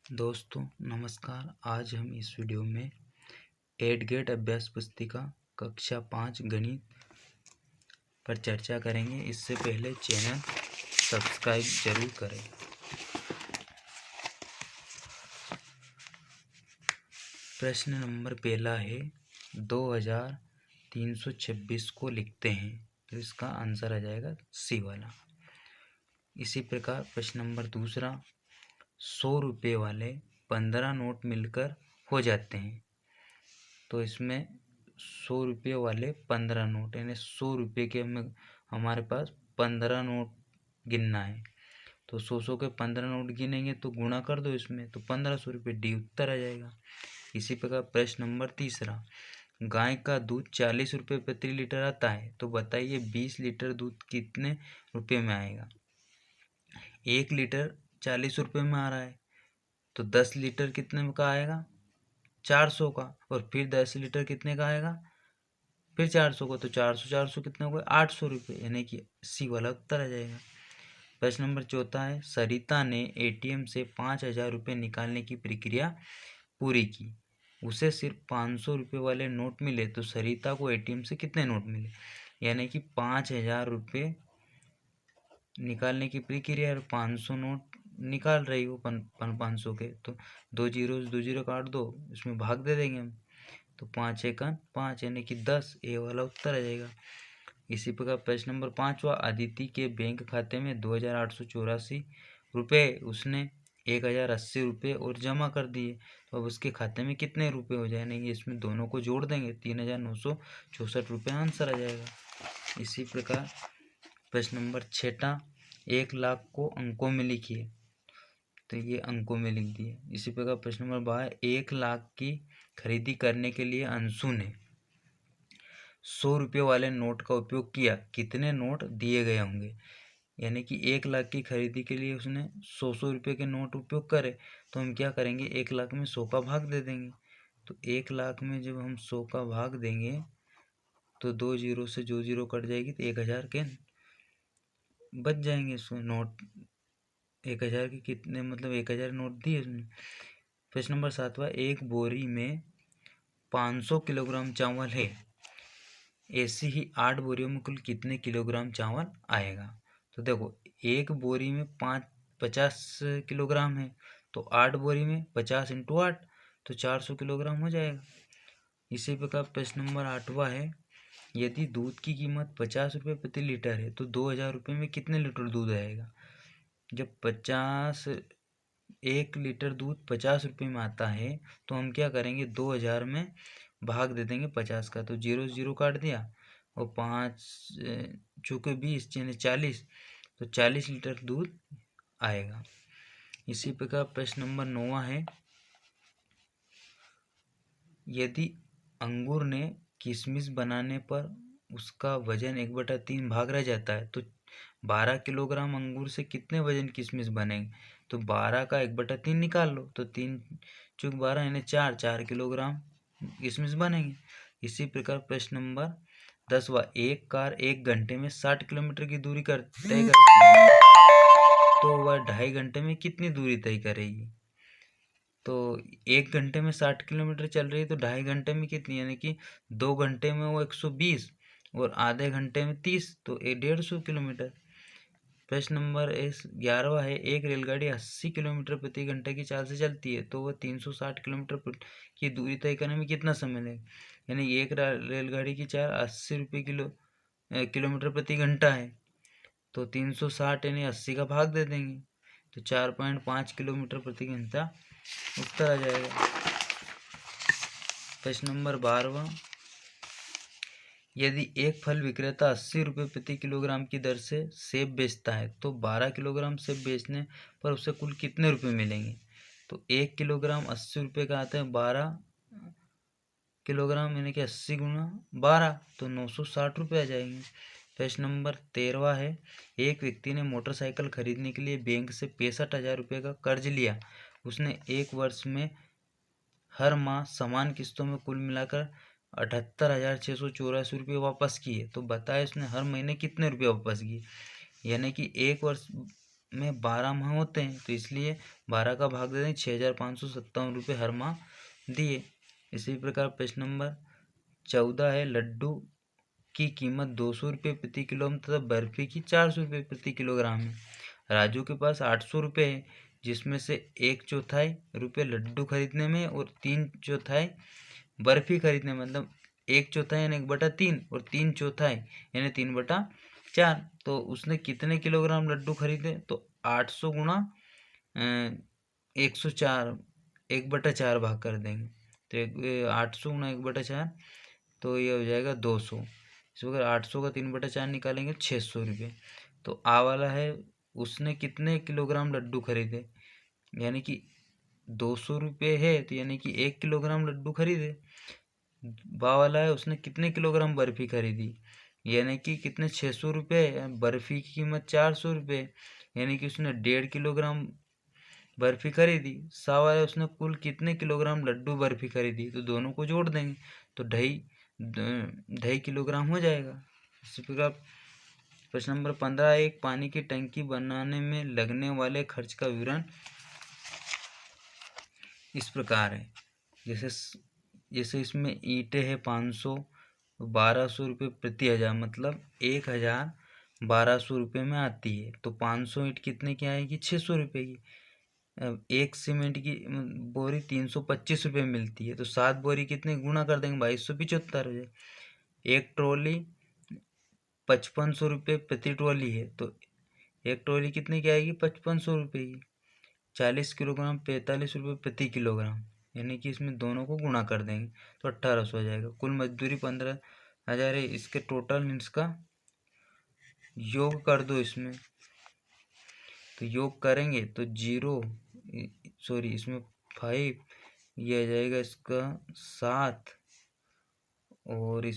दोस्तों नमस्कार। आज हम इस वीडियो में 8 गेट अभ्यास पुस्तिका कक्षा 5 गणित पर चर्चा करेंगे। इससे पहले चैनल सब्सक्राइब जरूर करें। प्रश्न नंबर पहला है 2326 को लिखते हैं, तो इसका आंसर आ जाएगा सी वाला। इसी प्रकार प्रश्न नंबर दूसरा 100 रुपये वाले 15 नोट मिलकर हो जाते हैं, तो इसमें 100 रुपये वाले 15 नोट यानी 100 रुपये के हमारे पास 15 नोट गिनना है। तो 100 के 15 नोट गिनेंगे तो गुणा कर दो इसमें, तो 1500 रुपये डी उत्तर आ जाएगा। इसी प्रकार प्रश्न नंबर तीसरा गाय का दूध 40 रुपये प्रति लीटर आता है, तो बताइए 20 लीटर दूध कितने रुपये में आएगा। 1 लीटर 40 रुपये में आ रहा है, तो 10 लीटर कितने का आएगा 400 का, और फिर 10 लीटर कितने का आएगा फिर 400 का, तो 400 कितने हो गए 800 रुपये, यानी कि सी वाला उत्तर आ जाएगा। प्रश्न नंबर चौथा है सरिता ने एटीएम से 5000 रुपये निकालने की प्रक्रिया पूरी की, उसे सिर्फ 500 रुपये वाले नोट मिले, तो सरिता को एटीएम से कितने नोट मिले। यानी कि 5000 रुपये निकालने की प्रक्रिया और 500 नोट निकाल रही हो 500 के, तो 2 जीरो काट दो, इसमें भाग दे देंगे हम, तो 5 एकन 5 यानी कि 10, ए वाला उत्तर आ जाएगा। इसी प्रकार प्रश्न नंबर 5वां अदिति के बैंक खाते में 2884 रुपये उसने 1080 रुपये और जमा कर दिए, तो अब उसके खाते में कितने रुपये हो जाएंगे, इसमें दोनों को जोड़ देंगे 3964 रुपये आंसर आ जाएगा। इसी प्रकार प्रश्न नंबर 6 1 लाख को अंकों में लिखिए, तो ये अंकों में लिख दिए। इसी प्रकार प्रश्न नंबर 12 1 लाख की खरीदी करने के लिए अंशु ने 100 रुपये वाले नोट का उपयोग किया, कितने नोट दिए गए होंगे। यानी कि 1 लाख की खरीदी के लिए उसने 100 रुपये के नोट उपयोग करे, तो हम क्या करेंगे 1 लाख में 100 का भाग दे देंगे। तो 1 लाख में जब हम 100 का भाग देंगे तो 2 जीरो से जो जीरो कट जाएगी, तो 1000 के बच जाएंगे उसमें नोट। 1000 के कितने मतलब 1000 नोट दिए उसने। प्रश्न नंबर 7वां एक बोरी में 500 किलोग्राम चावल है, ऐसी ही 8 बोरियों में कुल कितने किलोग्राम चावल आएगा। तो देखो एक बोरी में 50 किलोग्राम है, तो 8 बोरी में 50 × 8 तो 400 किलोग्राम हो जाएगा। इसी प्रकार प्रश्न नंबर 8वां है यदि दूध की कीमत 50 रुपये प्रति लीटर है, तो 2000 रुपये में कितने लीटर दूध आएगा। जब 1 लीटर दूध 50 रुपये में आता है, तो हम क्या करेंगे 2000 में भाग दे देंगे 50 का, तो 0 काट दिया, और 5 चूँकि 20 यानी 40, तो 40 लीटर दूध आएगा। इसी प्रकार प्रश्न नंबर 9वां है यदि अंगूर ने किशमिश बनाने पर उसका वजन 1/3 भाग रह जाता है, तो 12 किलोग्राम अंगूर से कितने वजन किशमिश बनेंगे। तो 12 का 1/3 निकाल लो, तो 3 × 12 यानी 4 किलोग्राम किशमिश बनेंगे। इसी प्रकार प्रश्न नंबर 10वां एक कार 1 घंटे में 60 किलोमीटर की दूरी तय करती है, तो वह 2.5 घंटे में कितनी दूरी तय करेगी। तो 1 घंटे में 60 किलोमीटर चल रही है, तो 2.5 घंटे में कितनी, यानी कि 2 घंटे में वो 120 और आधे घंटे में 30, तो 150 किलोमीटर। प्रश्न नंबर 11वां है एक रेलगाड़ी 80 किलोमीटर प्रति घंटे की चाल से चलती है, तो वह 360 किलोमीटर की दूरी तय करने में कितना समय लगेगा। यानी एक रेलगाड़ी की चाल 80 रुपये किलोमीटर प्रति घंटा है, तो 360 यानी 80 का भाग दे देंगे, तो 4.5 किलोमीटर प्रति घंटा उत्तर आ जाएगा। प्रश्न नंबर 12वां यदि एक फल विक्रेता 80 रुपये प्रति किलोग्राम की दर से सेब बेचता है, तो 12 किलोग्राम सेब बेचने पर उसे कुल कितने रुपए मिलेंगे। तो 1 किलोग्राम 80 रुपये का आता है, 12 किलोग्राम यानी कि 80 × 12, तो 960 रुपये आ जाएंगे। प्रश्न नंबर 13वां है एक व्यक्ति ने मोटरसाइकिल खरीदने के लिए बैंक से 65,000 रुपये का कर्ज लिया, उसने 1 वर्ष में हर माह समान किस्तों में कुल मिलाकर 78,684 रुपये वापस किए, तो बताए उसने हर महीने कितने रुपये वापस किए। यानी कि 1 वर्ष में 12 माह होते हैं, तो इसलिए 12 का भाग दे दें, 6,557 रुपये हर माह दिए। इसी प्रकार प्रश्न नंबर 14 है, लड्डू की कीमत 200 रुपये प्रति किलो तथा बर्फी की 400 रुपये प्रति किलोग्राम है। राजू के पास 800 रुपये है, जिसमें से 1/4 रुपये लड्डू खरीदने में और 3/4 बर्फी खरीदने में, मतलब 1/4 यानी 1/3 और 3/4 यानी 3/4। तो उसने कितने किलोग्राम लड्डू खरीदे? तो 800 गुणा 104, 1/4 भाग कर देंगे, तो 800 गुणा 1/4, तो ये हो जाएगा 200। इसको अगर 800 का 3/4 निकालेंगे 600 रुपये। तो आ वाला है, उसने कितने किलोग्राम लड्डू खरीदे, यानी कि 200 रुपये है, तो यानी कि 1 किलोग्राम लड्डू खरीदे। बा वाला है, उसने कितने किलोग्राम बर्फी खरीदी, यानी कि कितने 600 रुपये, बर्फी की कीमत 400 रुपये, यानी कि उसने 1.5 किलोग्राम बर्फी खरीदी। सा वाला है, उसने कुल कितने किलोग्राम लड्डू बर्फी खरीदी, तो दोनों को जोड़ देंगे तो 2.5 किलोग्राम हो जाएगा। इसी प्रकार प्रश्न नंबर 15, एक पानी की टंकी बनाने में लगने वाले खर्च का विवरण इस प्रकार है। जैसे इसमें ईंटें है 500, 1200 रुपये प्रति हज़ार, मतलब 1,1200 रुपये में आती है। तो 500 ईंट कितने की आएगी? 600 रुपये की। अब एक सीमेंट की बोरी 325 रुपये मिलती है, तो 7 बोरी कितने गुणा कर देंगे, 2275 हो जाए। एक ट्रॉली 5500 रुपये प्रति ट्रॉली है, तो एक ट्रॉली कितने की आएगी? 5500 रुपये की। 40 किलोग्राम 45 रुपये प्रति किलोग्राम, यानी कि इसमें दोनों को गुणा कर देंगे तो 1800 हो जाएगा। कुल मजदूरी 15,000 है। इसके टोटल इसका योग कर दो इसमें, तो योग करेंगे तो 0, इसमें 5, ये आ जाएगा इसका 7, और इस